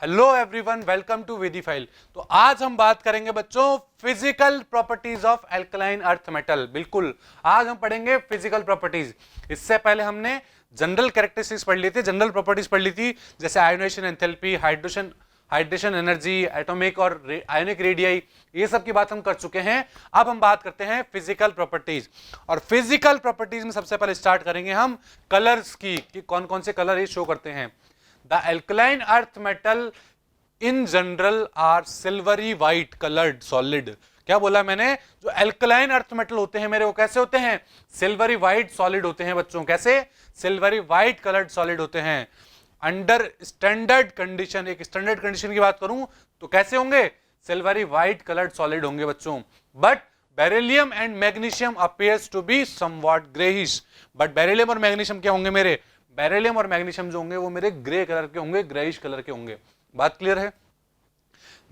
Hello everyone, welcome to विदी file. तो आज हम बात करेंगे बच्चों physical properties of alkaline earth metal. बिल्कुल, आज हम पढ़ेंगे फिजिकल प्रॉपर्टीज। इससे पहले हमने जनरल कैरेक्टरिस्टिक्स पढ़ ली थी, जनरल प्रॉपर्टीज पढ़ ली थी, जैसे ionisation enthalpy, hydration energy, atomic और आयोनिक रेडियाई, ये सब की बात हम कर चुके हैं। अब हम बात करते हैं फिजिकल प्रॉपर्टीज। और फिजिकल प्रॉपर्टीज में सबसे पहले स्टार्ट करेंगे हम कलर्स की, कि कौन कौन से कलर ये शो करते हैं। The alkaline earth metal in general are silvery white colored solid। क्या बोला मैंने? जो एल्कलाइन अर्थ मेटल होते हैं मेरे, वो कैसे होते हैं? सिल्वरी व्हाइट सॉलिड होते हैं बच्चों। कैसे? सिल्वरी व्हाइट कलर्ड सॉलिड होते हैं। अंडर स्टैंडर्ड कंडीशन, एक स्टैंडर्ड कंडीशन की बात करूं तो कैसे होंगे? सिल्वरी व्हाइट कलर्ड सॉलिड होंगे बच्चों। But beryllium and magnesium appears to be somewhat greyish. But beryllium और मैग्नीशियम क्या होंगे मेरे? बेरिलियम और मैग्नीशियम जो होंगे वो मेरे ग्रे कलर के होंगे, ग्रेइश कलर के होंगे। बात क्लियर है?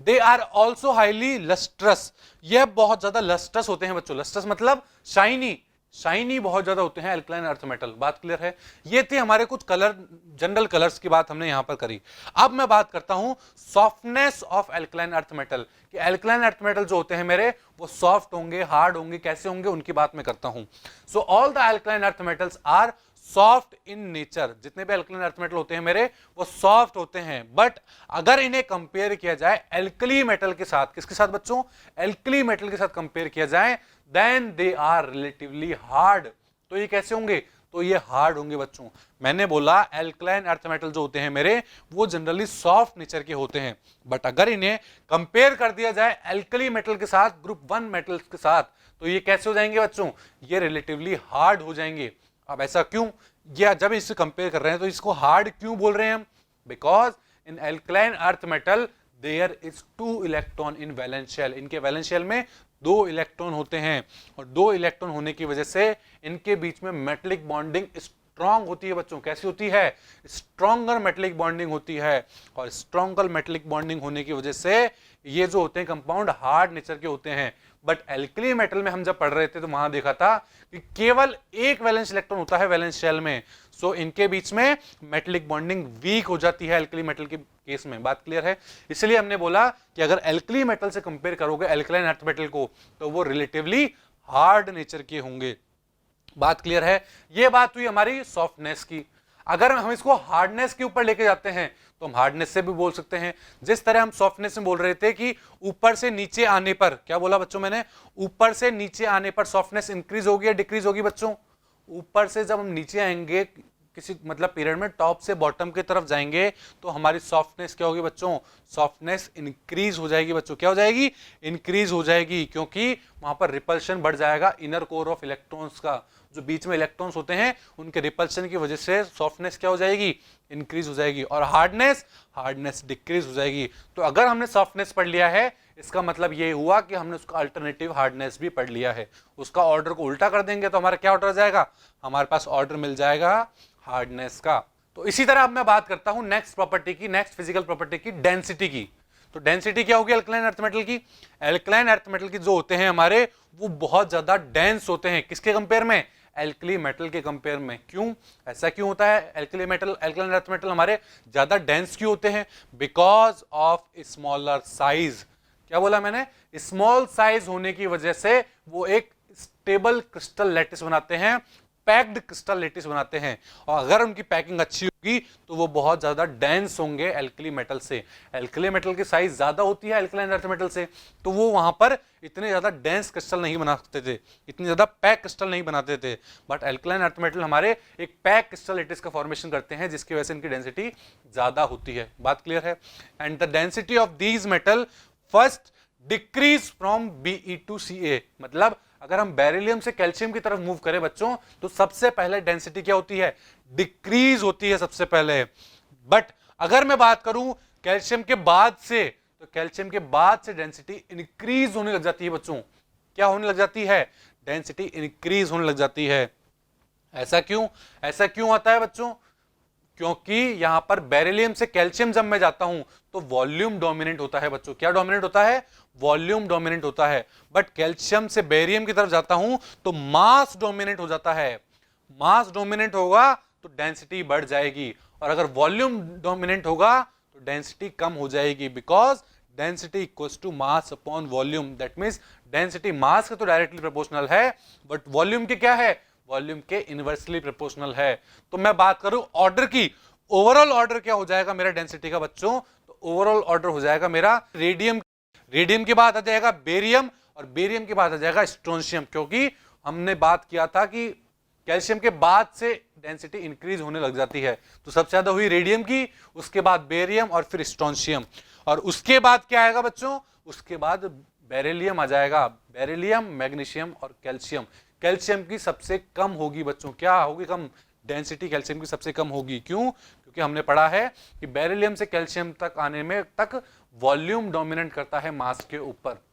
They are also highly lustrous. यह बहुत ज्यादा लस्ट्रस होते हैं बच्चों। लस्ट्रस मतलब शाइनी, शाइनी बहुत ज्यादा होते हैं एल्कलाइन अर्थ मेटल। बात क्लियर है? ये थे हमारे कुछ कलर, जनरल कलर्स की बात हमने यहां पर करी। अब मैं बात करता हूं softness of alkaline earth metal, कि एल्कलाइन अर्थ मेटल जो होते हैं मेरे, वो सॉफ्ट होंगे, हार्ड होंगे, कैसे होंगे, उनकी बात मैं करता हूं। So all the alkaline earth metals are soft in nature. जितने भी एल्कलाइन अर्थ मेटल होते हैं मेरे, वो सॉफ्ट होते हैं। बट अगर इन्हें कंपेयर किया जाए एल्कली मेटल के साथ, किसके साथ बच्चों? एल्कली मेटल के साथ कंपेयर किया जाए, then they are relatively hard. तो ये कैसे होंगे? तो ये हार्ड होंगे बच्चों। मैंने बोला एल्कलाइन अर्थ मेटल जो होते हैं मेरे, वो जनरली सॉफ्ट नेचर के होते हैं। बट अगर इन्हें कंपेयर कर दिया जाए एल्कली मेटल के साथ, ग्रुप 1 मेटल्स के साथ, तो ये कैसे हो जाएंगे बच्चों? ये रिलेटिवली हार्ड हो जाएंगे। अब ऐसा क्यों? या जब इससे कंपेयर कर रहे हैं तो इसको हार्ड क्यों बोल रहे हैं हम? Because in alkaline earth metal there is 2 electron in valence shell. इनके वैलेंस शेल में 2 इलेक्ट्रॉन होते हैं, और 2 इलेक्ट्रॉन होने की वजह से इनके बीच में मेटलिक बॉन्डिंग स्ट्रॉन्ग होती है बच्चों। कैसी होती है? स्ट्रॉन्गर मेटलिक बॉन्डिंग होती है। और स्ट्रॉन्गर मेटलिक बॉन्डिंग होने की वजह से ये जो होते हैं कंपाउंड हार्ड नेचर के होते हैं। बट एल्कली मेटल में हम जब पढ़ रहे थे तो वहां देखा था कि केवल एक वैलेंस इलेक्ट्रॉन होता है वैलेंस शेल में। सो इनके बीच में मेटलिक बॉन्डिंग वीक हो जाती है एल्कली मेटल के केस में। बात क्लियर है? इसलिए हमने बोला कि अगर एल्कली मेटल से कंपेयर करोगे एल्कलाइन अर्थ मेटल को, तो वो रिलेटिवली हार्ड नेचर के होंगे। बात क्लियर है? ये बात हुई हमारी सॉफ्टनेस की। अगर हम इसको हार्डनेस के ऊपर लेके जाते हैं तो हम हार्डनेस से भी बोल सकते हैं। जिस तरह हम सॉफ्टनेस में बोल रहे थे कि ऊपर से नीचे आने पर, क्या बोला बच्चों मैंने? ऊपर से नीचे आने पर सॉफ्टनेस इंक्रीज होगी या डिक्रीज होगी बच्चों? ऊपर से जब हम नीचे आएंगे, किसी मतलब पीरियड में टॉप से बॉटम की तरफ जाएंगे, तो हमारी सॉफ्टनेस क्या होगी बच्चों? सॉफ्टनेस इंक्रीज हो जाएगी बच्चों। क्या हो जाएगी? इंक्रीज हो जाएगी, क्योंकि वहां पर रिपल्शन बढ़ जाएगा इनर कोर ऑफ इलेक्ट्रॉन्स का। जो बीच में इलेक्ट्रॉन्स होते हैं उनके रिपल्शन की वजह से सॉफ्टनेस क्या हो जाएगी? इंक्रीज हो जाएगी। और हार्डनेस डिक्रीज हो जाएगी। तो अगर हमने सॉफ्टनेस पढ़ लिया है, इसका मतलब ये हुआ कि हमने उसका अल्टरनेटिव हार्डनेस भी पढ़ लिया है। उसका ऑर्डर को उल्टा कर देंगे तो हमारा क्या ऑर्डर जाएगा? हमारे पास ऑर्डर मिल जाएगा हार्डनेस का। तो इसी तरह अब मैं बात करता हूं नेक्स्ट प्रॉपर्टी की, नेक्स्ट फिजिकल प्रॉपर्टी की, डेंसिटी की। तो डेंसिटी क्या होगी एल्कलाइन अर्थ मेटल की? एल्कलाइन अर्थ मेटल की जो होते हैं हमारे, वो बहुत ज्यादा डेंस होते हैं। किसके कंपेयर में? एल्कली मेटल के कंपेयर में। क्यों? ऐसा क्यों होता है? Alkali metal, alkaline earth metal हमारे ज्यादा डेंस क्यों होते हैं? Because of smaller size. क्या बोला मैंने? स्मॉल साइज होने की वजह से वो एक स्टेबल क्रिस्टल लैटिस बनाते हैं, पैक्ड क्रिस्टल लैटिस बनाते हैं। और अगर उनकी पैकिंग अच्छी होगी तो वो बहुत ज्यादा डेंस होंगे एल्कली मेटल से। एल्कली मेटल की साइज ज्यादा होती है एल्कलाइन अर्थ मेटल से, तो वो वहां पर इतने ज्यादा डेंस क्रिस्टल नहीं बना सकते थे, इतनी ज्यादा पैक क्रिस्टल नहीं बनाते थे। बट एल्कलाइन अर्थ मेटल हमारे एक पैक क्रिस्टल लैटिस का फॉर्मेशन करते हैं, जिसकी वजह से इनकी डेंसिटी ज्यादा होती है। बात क्लियर है? And the density of these metal first decrease from Be to Ca। मतलब अगर हम बेरिलियम से कैल्शियम की तरफ मूव करें बच्चों, तो सबसे पहले डेंसिटी क्या होती है? डिक्रीज होती है सबसे पहले। बट अगर मैं बात करूं कैल्शियम के बाद से, तो कैल्शियम के बाद से डेंसिटी इंक्रीज होने लग जाती है बच्चों। क्या होने लग जाती है? डेंसिटी इंक्रीज होने लग जाती है। ऐसा क्यों? ऐसा क्यों आता है बच्चों? क्योंकि यहां पर बेरिलियम से कैल्शियम जब मैं जाता हूं तो वॉल्यूम डोमिनेंट होता है बच्चों। क्या डोमिनेंट होता है? वॉल्यूम डोमिनेंट होता है। बट कैल्शियम से बेरियम की तरफ जाता हूं तो मास डोमिनेंट हो जाता है। मास डोमिनेंट होगा तो डेंसिटी बढ़ जाएगी, और अगर वॉल्यूम डोमिनेंट होगा तो डेंसिटी कम हो जाएगी, because density equals to mass upon volume. That means density mass के तो डायरेक्टली प्रोपोर्शनल है, बट वॉल्यूम के क्या है, वॉल्यूम के इनवर्सली प्रोपोर्शनल है। तो मैं बात करूं ऑर्डर की, ओवरऑल ऑर्डर क्या हो जाएगा मेरा डेंसिटी का बच्चों, तो ओवरऑल ऑर्डर हो जाएगा मेरा रेडियम, रेडियम के बाद आ जाएगा बेरियम, और बेरियम के बाद आ जाएगा स्ट्रोंशियम, क्योंकि हमने बात किया था कि कैल्शियम के बाद से डेंसिटी इंक्रीज होने लग जाती है। तो सबसे ज्यादा हुई रेडियम की, उसके बाद बेरियम और फिर स्ट्रोंशियम, और उसके बाद क्या आएगा बच्चों, उसके बाद बेरिलियम आ जाएगा। बेरिलियम, मैग्नीशियम और कैल्शियम। कैल्शियम की सबसे कम होगी बच्चों, क्या होगी कम, डेंसिटी कैल्शियम की सबसे कम होगी। क्यों, क्योंकि हमने पढ़ा है कि बेरिलियम से कैल्शियम तक आने में तक वॉल्यूम डोमिनेट करता है मास के ऊपर।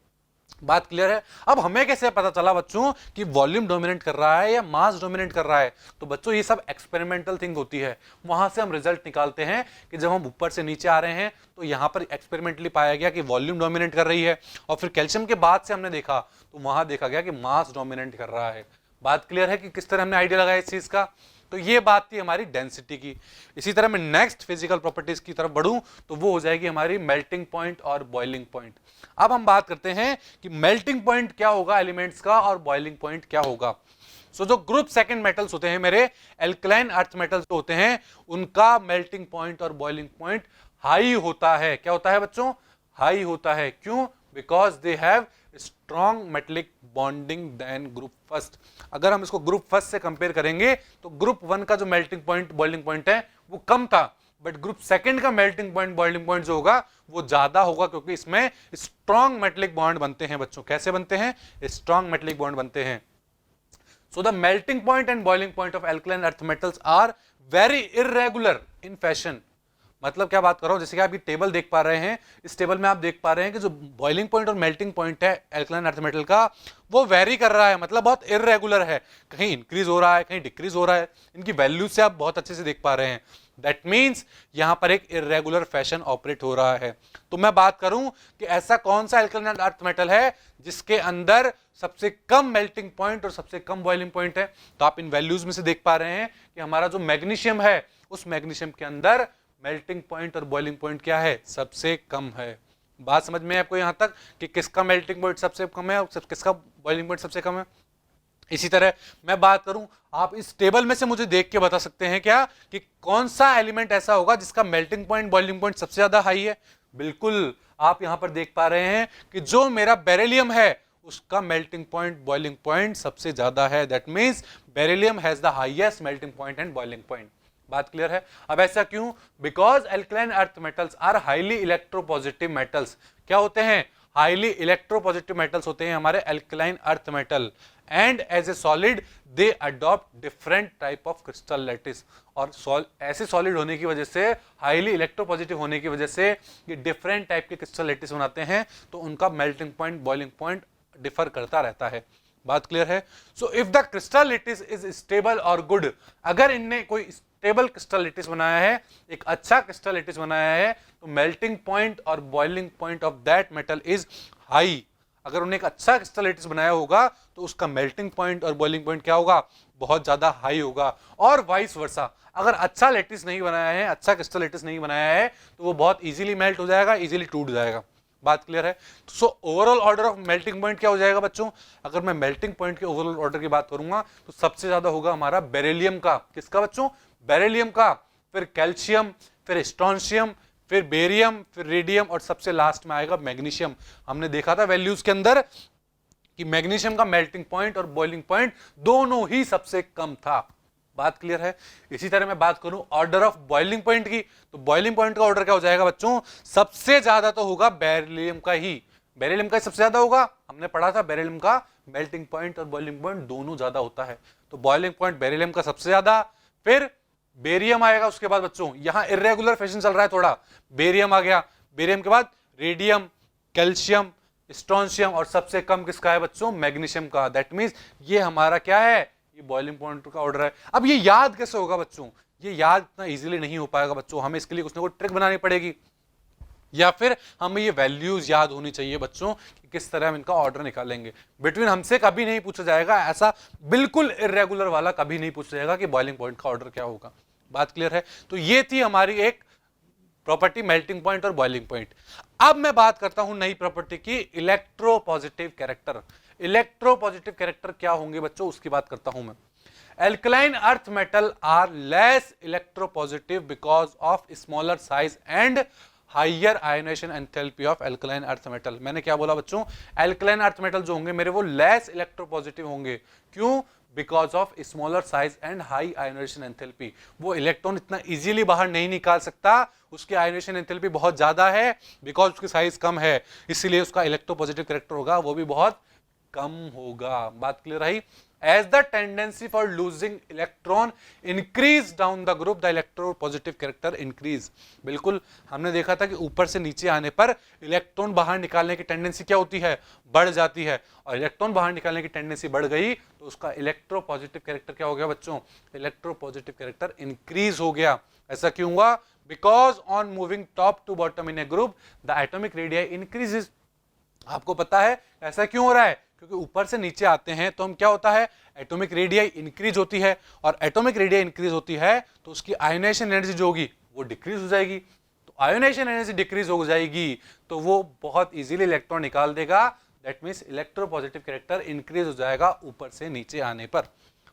बात क्लियर है। अब हमें कैसे पता चला बच्चों कि वॉल्यूम डोमिनेट कर रहा है या मास डोमिनेट कर रहा है, तो बच्चों ये सब एक्सपेरिमेंटल थिंग होती है, वहां से हम रिजल्ट निकालते हैं कि जब हम ऊपर से नीचे आ रहे हैं तो यहां पर एक्सपेरिमेंटली पाया गया कि वॉल्यूम डोमिनेट कर रही है, और फिर कैल्शियम के बाद से हमने देखा तो वहां देखा गया कि मास डोमिनेट कर रहा है। बात क्लियर है कि किस तरह हमने आइडिया लगाया इस चीज का। तो ये बात थी हमारी डेंसिटी की। इसी तरह मैं नेक्स्ट फिजिकल प्रॉपर्टीज की तरफ बढ़ूं तो वो हो जाएगी हमारी मेल्टिंग पॉइंट और बॉइलिंग पॉइंट। अब हम बात करते हैं कि मेल्टिंग पॉइंट क्या होगा एलिमेंट्स का और बॉइलिंग पॉइंट क्या होगा। सो जो ग्रुप सेकंड मेटल्स होते हैं मेरे, एल्कलाइन अर्थ मेटल्स होते हैं, उनका मेल्टिंग पॉइंट और बॉइलिंग पॉइंट हाई होता है। क्या होता है बच्चों, हाई होता है। क्यों, because they have strong metallic bonding than group first. अगर हम इसको ग्रुप फर्स्ट से कंपेयर करेंगे तो ग्रुप वन का जो मेल्टिंग पॉइंट बॉइलिंग पॉइंट है वो कम था, बट ग्रुप सेकंड का मेल्टिंग पॉइंट बॉइलिंग पॉइंट जो होगा वो ज्यादा होगा, क्योंकि इसमें स्ट्रॉन्ग मेटलिक बॉन्ड बनते हैं बच्चों। कैसे बनते हैं, स्ट्रॉन्ग मेटलिक बॉन्ड बनते हैं। So the melting point and boiling point of alkaline earth metals are very irregular in fashion। मतलब क्या बात कर रहा हूं, जैसे कि आप ये टेबल देख पा रहे हैं, इस टेबल में आप देख पा रहे हैं कि जो बॉइलिंग पॉइंट और मेल्टिंग पॉइंट है एल्कलाइन अर्थ मेटल का, वो वेरी कर रहा है, मतलब बहुत इररेगुलर है, कहीं इंक्रीज हो रहा है कहीं डिक्रीज हो रहा है। इनकी वैल्यू से आप बहुत अच्छे से देख पा रहे हैं। दैट मीन्स यहां पर एक इररेगुलर फैशन ऑपरेट हो रहा है। तो मैं बात करूं कि ऐसा कौन सा एल्कलाइन अर्थ मेटल है जिसके अंदर सबसे कम मेल्टिंग पॉइंट और सबसे कम बॉइलिंग पॉइंट है, तो आप इन वैल्यूज में से देख पा रहे हैं कि हमारा जो मैग्नीशियम है उस मैग्नीशियम के अंदर मेल्टिंग पॉइंट और बॉइलिंग पॉइंट क्या है, सबसे कम है। बात समझ में आपको यहां तक कि किसका मेल्टिंग पॉइंट सबसे कम है और किसका बॉइलिंग पॉइंट सबसे कम है। इसी तरह मैं बात करूं, आप इस टेबल में से मुझे देख के बता सकते हैं क्या कि कौन सा एलिमेंट ऐसा होगा जिसका मेल्टिंग पॉइंट बॉइलिंग पॉइंट सबसे ज्यादा हाई है। बिल्कुल आप यहां पर देख पा रहे हैं कि जो मेरा बेरिलियम है उसका मेल्टिंग पॉइंट बॉइलिंग पॉइंट सबसे ज्यादा है। That means beryllium has the highest melting point and boiling point. बात क्लियर है। अब ऐसा क्यों, because alkaline earth metals are highly electropositive metals. क्या होते हैं, हाईली इलेक्ट्रोपॉजिटिव मेटल्स होते हैं हमारे alkaline earth metal, and as a solid they adopt different type of crystal lattice. और ऐसे सॉलिड होने की वजह से, हाईली इलेक्ट्रोपॉजिटिव होने की वजह से ये डिफरेंट टाइप के क्रिस्टल लैटिस बनाते हैं, तो उनका melting point boiling point differ करता रहता है। बात क्लियर है। So if the crystal lattice is stable और गुड, अगर इनने कोई स्टेबल क्रिस्टल लैटिस बनाया है, एक अच्छा क्रिस्टल लैटिस बनाया है, तो मेल्टिंग पॉइंट और boiling point of that metal is high. अगर उन्हें एक अच्छा क्रिस्टल लैटिस बनाया होगा तो उसका मेल्टिंग पॉइंट और बॉइलिंग पॉइंट क्या होगा, बहुत ज्यादा हाई होगा। और वाइस वर्सा, अगर अच्छा लैटिस नहीं बनाया है, अच्छा क्रिस्टल लैटिस नहीं बनाया है, तो वो बहुत इजीली मेल्ट हो जाएगा, इजीली टूट जाएगा। बात क्लियर है। So overall order of melting point क्या हो जाएगा बच्चों, अगर मैं मेल्टिंग पॉइंट के ओवरऑल ऑर्डर की बात करूंगा तो सबसे ज्यादा होगा हमारा बेरिलियम का। किसका बच्चों, बेरिलियम का, फिर कैल्शियम, फिर स्ट्रोंशियम, फिर बेरियम, फिर रेडियम, और सबसे लास्ट में आएगा मैग्नीशियम। हमने देखा था वैल्यूज के अंदर कि मैग्नीशियम का मेल्टिंग पॉइंट और बॉइलिंग पॉइंट दोनों ही सबसे कम था। बात क्लियर है। इसी तरह मैं बात करूं ऑर्डर ऑफ बॉइलिंग पॉइंट की, तो बॉइलिंग पॉइंट का ऑर्डर क्या हो जाएगा बच्चों, सबसे ज्यादा तो होगा बेरिलियम का ही, बेरिलियम का सबसे ज्यादा होगा। हमने पढ़ा था बेरिलियम का मेल्टिंग पॉइंट और बॉइलिंग पॉइंट दोनों ज्यादा होता है, तो बॉइलिंग पॉइंट बेरिलियम का सबसे ज्यादा, फिर बेरियम आएगा उसके बाद बच्चों। यहां इरेगुलर फैशन चल रहा है थोड़ा, बेरियम आ गया, बेरियम के बाद रेडियम, कैल्शियम, स्ट्रोंशियम, और सबसे कम किसका है बच्चों, मैग्नीशियम का। दैट मींस ये हमारा क्या है, ये बॉइलिंग पॉइंट का ऑर्डर है। अब ये याद कैसे होगा बच्चों, ये याद इतना इजीली नहीं हो पाएगा बच्चों, हमें इसके लिए कुछ ना कुछ ट्रिक बनानी पड़ेगी, या फिर हमें ये वैल्यूज याद होनी चाहिए बच्चों कि किस तरह हम इनका ऑर्डर निकालेंगे। बिटवीन हमसे कभी नहीं पूछा जाएगा ऐसा बिल्कुल इरेगुलर वाला, कभी नहीं पूछा जाएगा कि बॉइलिंग पॉइंट का ऑर्डर क्या होगा। बात क्लियर है। तो ये थी हमारी एक प्रॉपर्टी मेल्टिंग पॉइंट और बॉइलिंग पॉइंट। अब मैं बात करता हूं नई प्रॉपर्टी की, इलेक्ट्रोपॉजिटिव कैरेक्टर। इलेक्ट्रोपॉजिटिव कैरेक्टर क्या होंगे बच्चों, उसकी बात करता हूं मैं। Alkaline earth metal are less electropositive because of smaller size and higher ionization enthalpy of alkaline earth metal। मैंने क्या बोला बच्चों, alkaline earth metal जो होंगे मेरे वो less electropositive होंगे। क्यों? Because of smaller size and high ionization enthalpy। वो इलेक्ट्रॉन इतना इजीली बाहर नहीं निकाल सकता, उसकी आयोनाइजेशन एंथैल्पी बहुत ज्यादा है, बिकॉज उसकी साइज कम है, इसीलिए उसका इलेक्ट्रोपॉजिटिव कैरेक्टर होगा वो भी बहुत कम होगा। बात क्लियर रही? As the tendency for losing electron increase down the group, the electropositive character increase। बिल्कुल हमने देखा था कि ऊपर से नीचे आने पर इलेक्ट्रॉन बाहर निकालने की टेंडेंसी क्या होती है, बढ़ जाती है, और इलेक्ट्रॉन बाहर निकालने की टेंडेंसी बढ़ गई तो उसका इलेक्ट्रोपॉजिटिव कैरेक्टर क्या हो गया बच्चों, इलेक्ट्रोपॉजिटिव कैरेक्टर इंक्रीज हो गया। ऐसा क्यों हुआ? Because on moving top to bottom in a group the atomic radius increases. आपको पता है ऐसा क्यों हो रहा है? क्योंकि ऊपर से नीचे आते हैं तो हम क्या होता है, एटॉमिक रेडियस इंक्रीज होती है, और एटॉमिक रेडियस इंक्रीज होती है तो उसकी आयोनाइजेशन एनर्जी जो होगी वो डिक्रीज हो जाएगी। तो आयोनाइजेशन एनर्जी डिक्रीज हो जाएगी तो वो बहुत इजीली इलेक्ट्रॉन निकाल देगा। That means electropositive character increase हो जाएगा ऊपर से नीचे आने पर।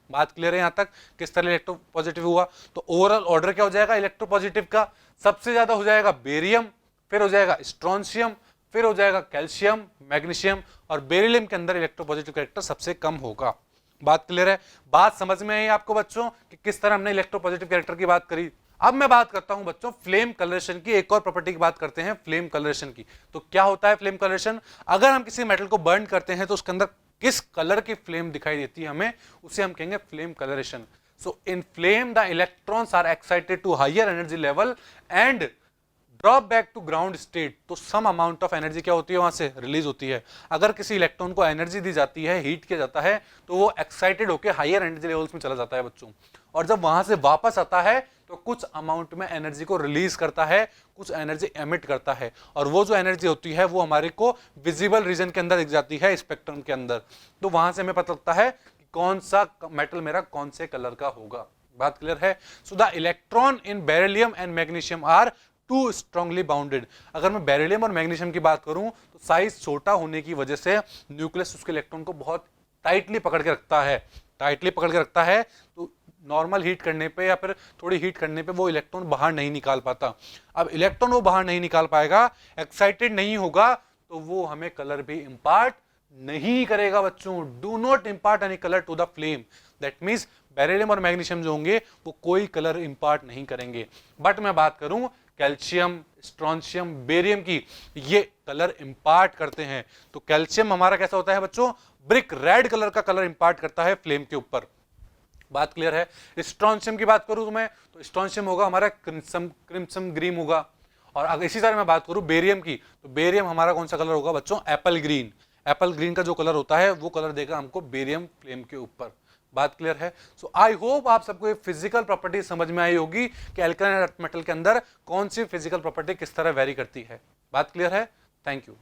बात क्लियर है यहां तक, किस तरह इलेक्ट्रोपॉजिटिव हुआ? तो ओवरऑल ऑर्डर क्या हो जाएगा इलेक्ट्रोपॉजिटिव का? सबसे ज्यादा हो जाएगा बेरियम, फिर हो जाएगा स्ट्रोंशियम, फिर हो जाएगा कैल्शियम, मैग्नीशियम, और बेरिलियम के अंदर इलेक्ट्रोपॉजिटिव कैरेक्टर सबसे कम होगा। बात क्लियर है? बात समझ में आई आपको बच्चों कि किस तरह हमने इलेक्ट्रोपॉजिटिव कैरेक्टर की बात करी? अब मैं बात करता हूं बच्चों फ्लेम कलरेशन की, एक और प्रॉपर्टी की बात करते हैं फ्लेम कलरेशन की। तो क्या होता है फ्लेम कलरेशन? अगर हम किसी मेटल को बर्न करते हैं तो उसके अंदर किस कलर की फ्लेम दिखाई देती है हमें, उसे हम कहेंगे flame coloration. So in flame the electrons are excited to higher energy level and drop back to ground state. तो सम अमाउंट ऑफ एनर्जी क्या होती है वहां से रिलीज होती है। अगर किसी इलेक्ट्रॉन को एनर्जी दी जाती है, हीट किया जाता है, तो वो एक्साइटेड होकर हायर एनर्जी लेवल्स में चला जाता है बच्चों, और जब वहां से वापस आता है तो कुछ अमाउंट में एनर्जी को रिलीज करता है, कुछ एनर्जी एमिट करता है, और वो जो एनर्जी होती है वो हमारे को विजिबल रीजन के अंदर दिख जाती है, स्पेक्ट्रम के अंदर। तो वहां से हमें पता लगता है कि कौन सा मेटल मेरा कौन से कलर का होगा। बात क्लियर है? So the electron in beryllium and magnesium are too strongly bounded. अगर मैं बेरिलियम और मैग्नीशियम की बात करूं तो साइज छोटा होने की वजह से न्यूक्लियस उसके इलेक्ट्रॉन को बहुत टाइटली पकड़ के रखता है, टाइटली पकड़ के रखता है। तो नॉर्मल हीट करने पे या फिर थोड़ी हीट करने पे वो इलेक्ट्रॉन बाहर नहीं निकाल पाता। अब इलेक्ट्रॉन वो बाहर नहीं निकाल पाएगा, एक्साइटेड नहीं होगा, तो वो हमें कलर भी इंपार्ट नहीं करेगा बच्चों। Do not impart any colour to the flame. That means beryllium और मैग्नीशियम जो होंगे वो कोई कलर इंपार्ट नहीं करेंगे। बट मैं बात करूं कैल्शियम, स्ट्रोंशियम, बेरियम की, ये कलर इंपार्ट करते हैं। तो कैल्शियम हमारा कैसा होता है बच्चों, ब्रिक रेड कलर का कलर इंपार्ट करता है फ्लेम के ऊपर। बात क्लियर है? स्ट्रोंशियम की बात करूं मैं तो स्ट्रोंशियम होगा हमारा क्रिम्सन ग्रीन होगा। और अगर इसी तरह मैं बात करूं बेरियम की, तो बेरियम हमारा कौन सा कलर होगा बच्चों, एप्पल ग्रीन। एप्पल ग्रीन का जो कलर होता है वो कलर देगा हमको बेरियम फ्लेम के ऊपर। बात क्लियर है? सो आई होप आप सबको ये फिजिकल प्रॉपर्टी समझ में आई होगी कि अल्कालाइन अर्थ मेटल के अंदर कौन सी फिजिकल प्रॉपर्टी किस तरह वेरी करती है। बात क्लियर है? Thank you.